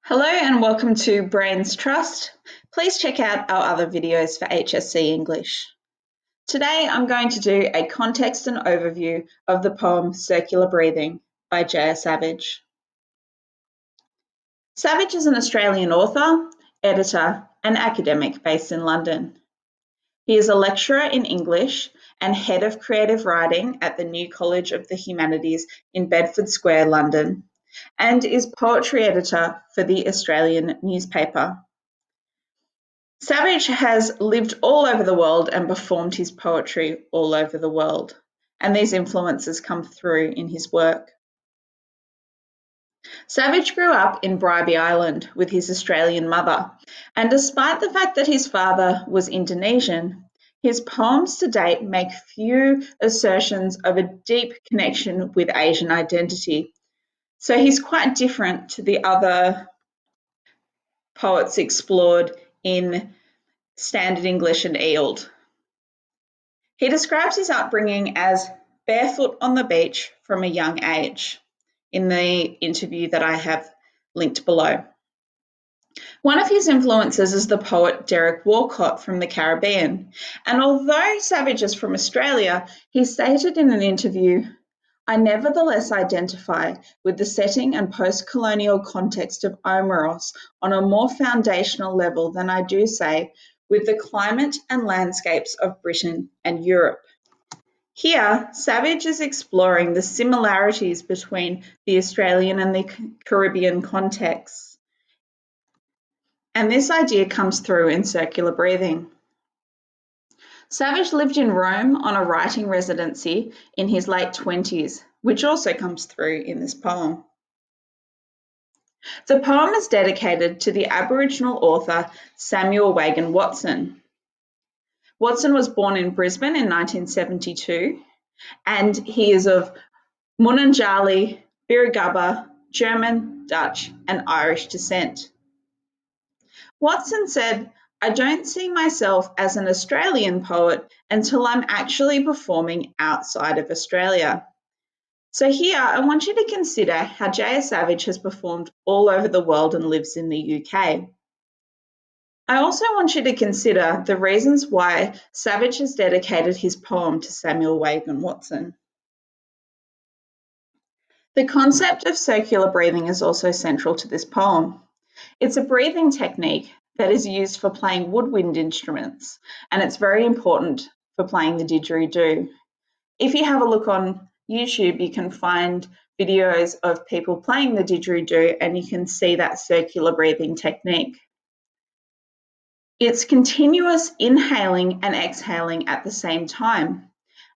Hello and welcome to Brains Trust. Please check out our other videos for HSC English. Today I'm going to do a context and overview of the poem Circular Breathing by J.R. Savage. Savage is an Australian author, editor and academic based in London. He is a lecturer in English and head of creative writing at the New College of the Humanities in Bedford Square, London, and is poetry editor for the Australian newspaper. Savage has lived all over the world and performed his poetry all over the world, and these influences come through in his work. Savage grew up in Bribie Island with his Australian mother, and despite the fact that his father was Indonesian, his poems to date make few assertions of a deep connection with Asian identity. So he's quite different to the other poets explored in Standard English and Eald. He describes his upbringing as barefoot on the beach from a young age in the interview that I have linked below. One of his influences is the poet Derek Walcott from the Caribbean, and although Savage is from Australia, he stated in an interview, "I nevertheless identify with the setting and post-colonial context of Omeros on a more foundational level than I do, say, with the climate and landscapes of Britain and Europe." Here, Savage is exploring the similarities between the Australian and the Caribbean contexts, and this idea comes through in Circular Breathing. Savage lived in Rome on a writing residency in his late 20s, which also comes through in this poem. The poem is dedicated to the Aboriginal author Samuel Wagan Watson. Watson was born in Brisbane in 1972, and he is of Mununjali, Birragubba, German, Dutch, and Irish descent. Watson said, "I don't see myself as an Australian poet until I'm actually performing outside of Australia." So here I want you to consider how J.R. Savage has performed all over the world and lives in the UK. I also want you to consider the reasons why Savage has dedicated his poem to Samuel Wagan Watson. The concept of circular breathing is also central to this poem. It's a breathing technique that is used for playing woodwind instruments, and it's very important for playing the didgeridoo. If you have a look on YouTube, you can find videos of people playing the didgeridoo, and you can see that circular breathing technique. It's continuous inhaling and exhaling at the same time.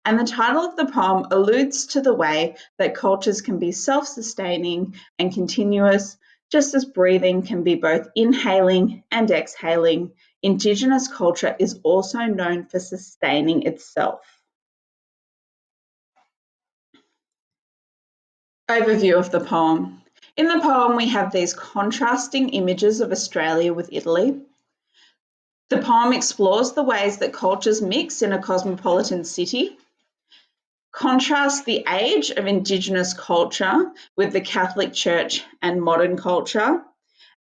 And the title of the poem alludes to the way that cultures can be self-sustaining and continuous, just as breathing can be both inhaling and exhaling. Indigenous culture is also known for sustaining itself. Overview of the poem. In the poem, we have these contrasting images of Australia with Italy. The poem explores the ways that cultures mix in a cosmopolitan city, contrasts the age of Indigenous culture with the Catholic Church and modern culture,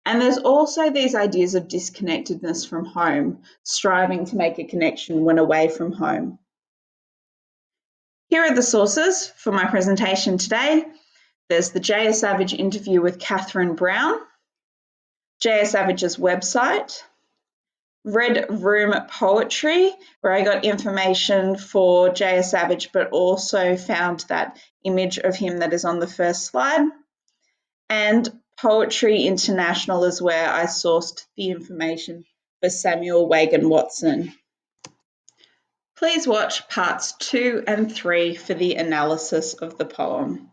and there's also these ideas of disconnectedness from home, striving to make a connection when away from home. Here are the sources for my presentation today. There's the J.R. Savage interview with Catherine Brown, J.R. Savage's website, Red Room Poetry, where I got information for J.R. Savage, but also found that image of him that is on the first slide. And Poetry International is where I sourced the information for Samuel Wagan Watson. Please watch parts 2 and 3 for the analysis of the poem.